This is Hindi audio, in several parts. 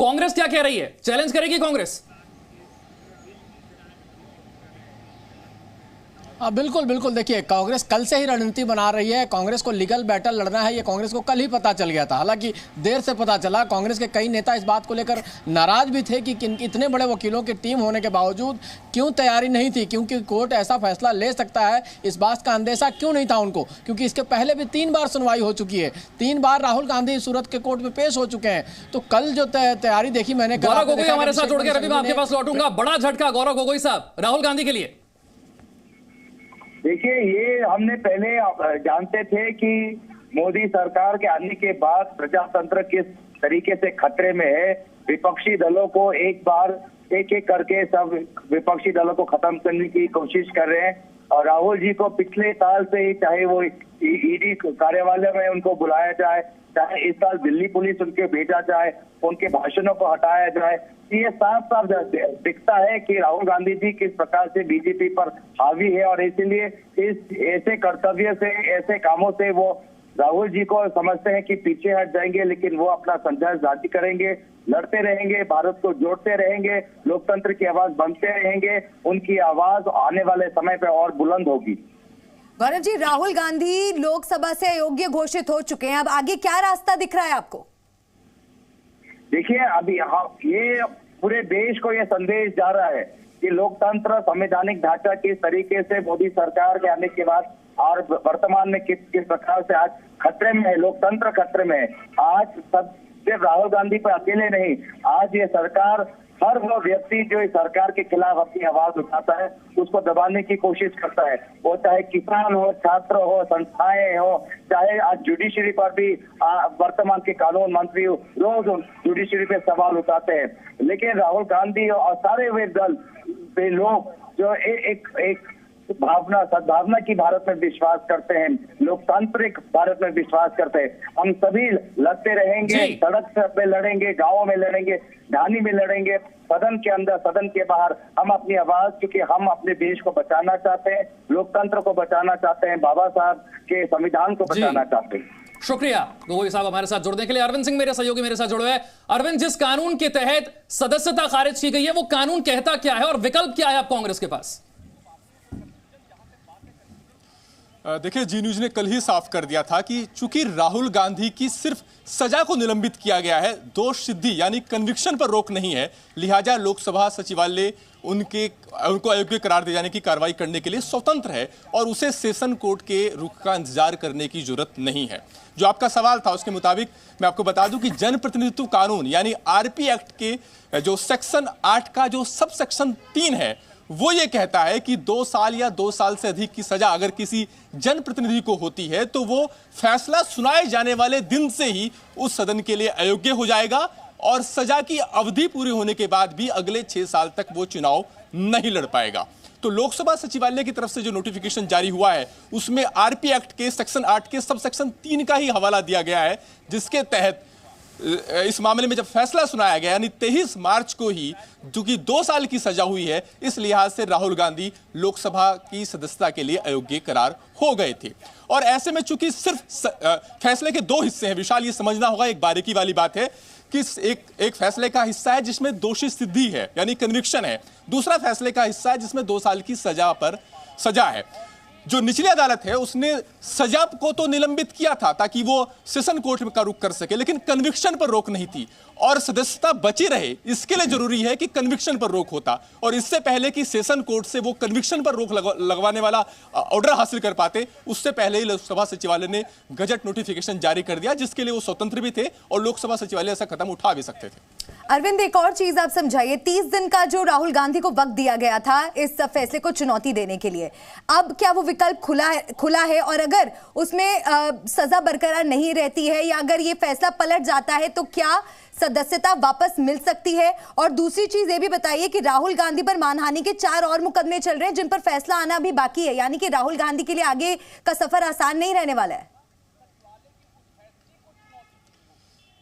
कांग्रेस क्या कह रही है? चैलेंज करेगी कांग्रेस? बिल्कुल बिल्कुल। देखिए, कांग्रेस कल से ही रणनीति बना रही है। कांग्रेस को लीगल बैटल लड़ना है, ये कांग्रेस को कल ही पता चल गया था। हालांकि देर से पता चला। कांग्रेस के कई नेता इस बात को लेकर नाराज भी थे कि इतने बड़े वकीलों की टीम होने के बावजूद क्यों तैयारी नहीं थी, क्योंकि कोर्ट ऐसा फैसला ले सकता है, इस बात का अंदेशा क्यों नहीं था उनको, क्योंकि इसके पहले भी 3 बार सुनवाई हो चुकी है। 3 बार राहुल गांधी सूरत के कोर्ट में पेश हो चुके हैं। तो कल जो तैयारी देखी मैंने। गौरव गोगोई हमारे साथ जुड़ के, रवि मैं आपके पास लौटूंगा। बड़ा झटका गौरव गोगोई साहब राहुल गांधी के लिए। देखिए, ये हमने पहले जानते थे कि मोदी सरकार के आने के बाद प्रजातंत्र किस तरीके से खतरे में है। विपक्षी दलों को एक एक करके सब विपक्षी दलों को खत्म करने की कोशिश कर रहे हैं। और राहुल जी को पिछले साल से ही, चाहे वो ईडी कार्यालय में उनको बुलाया जाए, चाहे इस साल दिल्ली पुलिस उनके भेजा जाए, उनके भाषणों को हटाया जाए, ये साफ साफ दिखता है कि राहुल गांधी जी किस प्रकार से बीजेपी पर हावी है। और इसीलिए इस ऐसे कर्तव्य से, ऐसे कामों से वो राहुल जी को समझते हैं कि पीछे हट जाएंगे, लेकिन वो अपना संघर्ष जारी करेंगे, लड़ते रहेंगे, भारत को जोड़ते रहेंगे, लोकतंत्र की आवाज बनते रहेंगे। उनकी आवाज आने वाले समय पे और बुलंद होगी। गौरव जी, राहुल गांधी लोकसभा से अयोग्य घोषित हो चुके हैं। अब आगे क्या रास्ता दिख रहा है आपको? देखिए, अभी ये पूरे देश को ये संदेश जा रहा है कि लोकतंत्र, संवैधानिक ढांचा किस तरीके से मोदी सरकार के आने के बाद और वर्तमान में किस प्रकार से आज खतरे में है, लोकतंत्र खतरे में है। आज सिर्फ राहुल गांधी पर अकेले नहीं, आज ये सरकार, हर वो व्यक्ति जो इस सरकार के खिलाफ अपनी आवाज उठाता है उसको दबाने की कोशिश करता है। वो चाहे किसान हो, छात्र हो, संस्थाएं हो, चाहे आज जुडिशरी पर भी वर्तमान के कानून मंत्री रोज जुडिशरी पे सवाल उठाते हैं। लेकिन राहुल गांधी और सारे वे दल पे लोग जो एक सद्भावना की भारत में विश्वास करते हैं, लोकतांत्रिक भारत में विश्वास करते हैं। हम सभी लड़ते रहेंगे, सड़क पे लड़ेंगे, गाँव में लड़ेंगे, ढानी में लड़ेंगे, सदन के अंदर, सदन के बाहर। हम अपनी आवाज, क्योंकि हम अपने देश को बचाना चाहते हैं, लोकतंत्र को बचाना चाहते हैं, बाबा साहब के संविधान को बचाना चाहते हैं। शुक्रिया गोगोई साहब हमारे साथ जुड़ने के लिए। अरविंद सिंह मेरे सहयोगी मेरे साथ जुड़े हैं। अरविंद, जिस कानून के तहत सदस्यता खारिज की गई है वो कानून कहता क्या है और विकल्प क्या है अब कांग्रेस के पास? देखिए, जी न्यूज ने कल ही साफ कर दिया था कि चूंकि राहुल गांधी की सिर्फ सजा को निलंबित किया गया है, दोष सिद्धि यानी कन्विक्शन पर रोक नहीं है, लिहाजा लोकसभा सचिवालय उनको अयोग्य करार दिए जाने की कार्रवाई करने के लिए स्वतंत्र है और उसे सेशन कोर्ट के रुख का इंतजार करने की जरूरत नहीं है। जो आपका सवाल था उसके मुताबिक मैं आपको बता दूं कि जनप्रतिनिधित्व कानून यानी आरपी एक्ट के जो सेक्शन 8 का जो सब सेक्शन 3 है, वो ये कहता है कि 2 साल या 2 साल से अधिक की सजा अगर किसी जनप्रतिनिधि को होती है तो वो फैसला सुनाए जाने वाले दिन से ही उस सदन के लिए अयोग्य हो जाएगा और सजा की अवधि पूरी होने के बाद भी अगले 6 साल तक वो चुनाव नहीं लड़ पाएगा। तो लोकसभा सचिवालय की तरफ से जो नोटिफिकेशन जारी हुआ है उसमें आरपी एक्ट के सेक्शन 8 के सब सेक्शन 3 का ही हवाला दिया गया है, जिसके तहत इस मामले में जब फैसला सुनाया गया यानी 23 मार्च को ही, चूंकि 2 साल की सजा हुई है, इस लिहाज से राहुल गांधी लोकसभा की सदस्यता के लिए अयोग्य करार हो गए थे। और ऐसे में चूंकि सिर्फ फैसले के 2 हिस्से हैं, विशाल ये समझना होगा, एक बारीकी वाली बात है कि एक फैसले का हिस्सा है जिसमें दोषी सिद्धि है यानी कन्विक्शन है, दूसरा फैसले का हिस्सा है जिसमें 2 साल की सजा है। जो निचली अदालत है उसने सजा को तो निलंबित किया था ताकि वो सेशन कोर्ट का रुख कर सके, लेकिन कन्विक्शन पर रोक नहीं थी और सदस्यता बची रहे इसके लिए जरूरी है कि कन्विक्शन पर रोक होता। और इससे पहले कि सेशन कोर्ट से वो कन्विक्शन पर रोक लगवाने वाला ऑर्डर हासिल कर पाते, उससे पहले ही लोकसभा सचिवालय ने गजट नोटिफिकेशन जारी कर दिया, जिसके लिए वो स्वतंत्र भी थे और लोकसभा सचिवालय ऐसा कदम उठा भी सकते थे। अरविंद, एक और चीज आप समझाइए, 30 दिन का जो राहुल गांधी को वक्त दिया गया था इस फैसले को चुनौती देने के लिए, अब क्या वो विकल्प खुला है और अगर उसमें सजा बरकरार नहीं रहती है या अगर ये फैसला पलट जाता है तो क्या सदस्यता वापस मिल सकती है? और दूसरी चीज ये भी बताइए कि राहुल गांधी पर मानहानि के 4 और मुकदमे चल रहे हैं जिन पर फैसला आना अभी बाकी है, यानी कि राहुल गांधी के लिए आगे का सफर आसान नहीं रहने वाला है।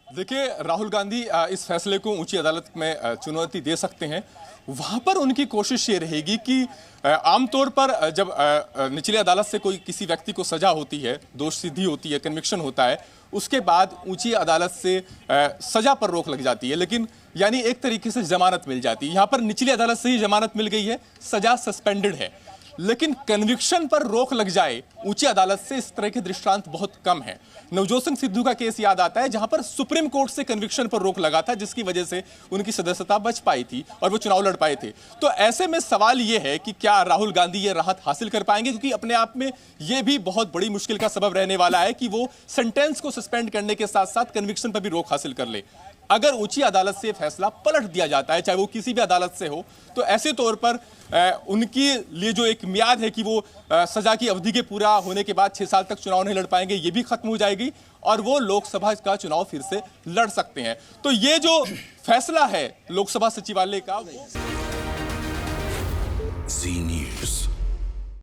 देखिए, राहुल गांधी इस फैसले को ऊंची अदालत में चुनौती दे सकते हैं। वहां पर उनकी कोशिश ये रहेगी कि आमतौर पर जब निचली अदालत से कोई किसी व्यक्ति को सजा होती है, दोष सिद्धि होती है, कन्विक्शन होता है, उसके बाद ऊंची अदालत से सजा पर रोक लग जाती है। लेकिन यानी एक तरीके से जमानत मिल जाती। यहां पर निचली अदालत से ही जमानत मिल गई है, सजा सस्पेंडेड है, लेकिन कन्विक्शन पर रोक लग जाए ऊंची अदालत से, इस तरह के दृष्टांत बहुत कम है। नवजोत सिंह सिद्धू का केस याद आता है, जहां पर सुप्रीम कोर्ट से कन्विक्शन पर रोक लगा था, जिसकी वजह से उनकी सदस्यता बच पाई थी और वो चुनाव लड़ पाए थे। तो ऐसे में सवाल ये है कि क्या राहुल गांधी ये राहत हासिल कर पाएंगे, क्योंकि अपने आप में ये भी बहुत बड़ी मुश्किल का सबब रहने वाला है कि वो सेंटेंस को सस्पेंड करने के साथ साथ कन्विक्शन पर भी रोक हासिल कर ले। अगर ऊंची अदालत से फैसला पलट दिया जाता है, चाहे वो किसी भी अदालत से हो, तो ऐसे तौर पर उनके लिए जो एक मियाद है कि वो सजा की अवधि के पूरा होने के बाद 6 साल तक चुनाव नहीं लड़ पाएंगे, ये भी खत्म हो जाएगी और वो लोकसभा का चुनाव फिर से लड़ सकते हैं। तो ये जो फैसला है लोकसभा सचिवालय का, वो